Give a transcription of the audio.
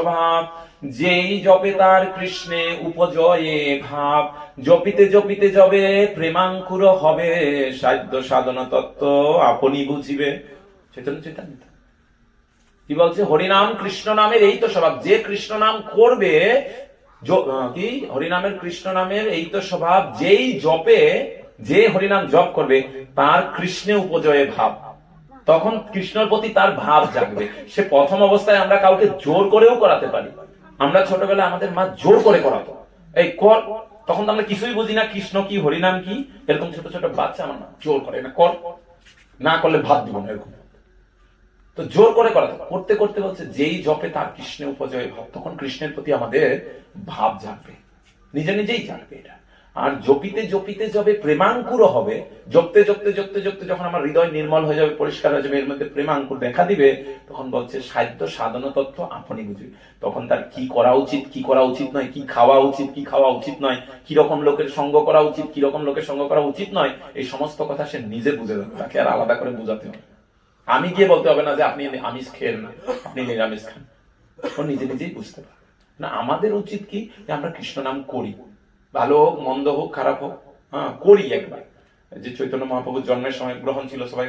স্বভাব, যেই জপে তার কৃষ্ণে উপজয়ে ভাব, জপিতে জপিতে যবে প্রেমাঙ্কুর হবে, সাধ্য সাধন তত্ত্ব আপনি বুঝিবে। চৈতন্য চৈতন্য কি বলছে? হরিনাম কৃষ্ণ নামের এই তো স্বভাব, যে কৃষ্ণ নাম করবে, কি হরিনামের কৃষ্ণ নামের এই তো স্বভাব, যেই জপে, যে হরিনাম জপ করবে তার কৃষ্ণে উপজয়ে ভাব, তখন কৃষ্ণের প্রতি তার ভাব জাগবে। সে প্রথম অবস্থায় আমরা কাউকে জোর করেও করাতে পারি। আমরা ছোটবেলায় আমাদের মা জোর করে করাতো, এই কর, তখন তো আমরা কিছুই বুঝি না কৃষ্ণ কি হরিনাম কি, এরকম ছোট ছোট বাচ্চা আমার মা জোর করে, না কর, না করলে ভাত দিব না, এরকম। তো জোর করে করাতো, করতে করতে বলছে যেই জপে তার কৃষ্ণে উপজয় ভাব, তখন কৃষ্ণের প্রতি আমাদের ভাব জাগবে, নিজে নিজেই জাগবে এটা। আর জপিতে জপিতে যবে প্রেমাঙ্কুর হবে, জপতে জপতে জপতে জপতে যখন আমার হৃদয় নির্মল হয়ে যাবে, পরিষ্কার হয়ে যাবে, এর মধ্যে প্রেমাঙ্কুর দেখা দিবে, তখন বলছে সাধ্য সাধন তত্ত্ব আপনি বুঝবে। তখন তার কি করা উচিত, কি করা উচিত নয়, কি খাওয়া উচিত, কি খাওয়া উচিত নয়, কি রকম লোকের সঙ্গ করা উচিত, কি রকম লোকের সঙ্গ করা উচিত নয়, এই সমস্ত কথা সে নিজে বুঝে যাবে, তাকে আর আলাদা করে বুঝাতে হবে। আমি গিয়ে বলতে হবে না যে আপনি আমিষ খেয়েন না, আপনি নিরামিষ খান, ও নিজে নিজেই বুঝতে পারে। না, আমাদের উচিত কি, আমরা কৃষ্ণ নাম করি, ভালো হোক মন্দ হোক খারাপ হোক, হ্যাঁ করি একবার। যে চৈতন্য মহাপ্রভুর জন্মের সময় গ্রহণ ছিল, সবাই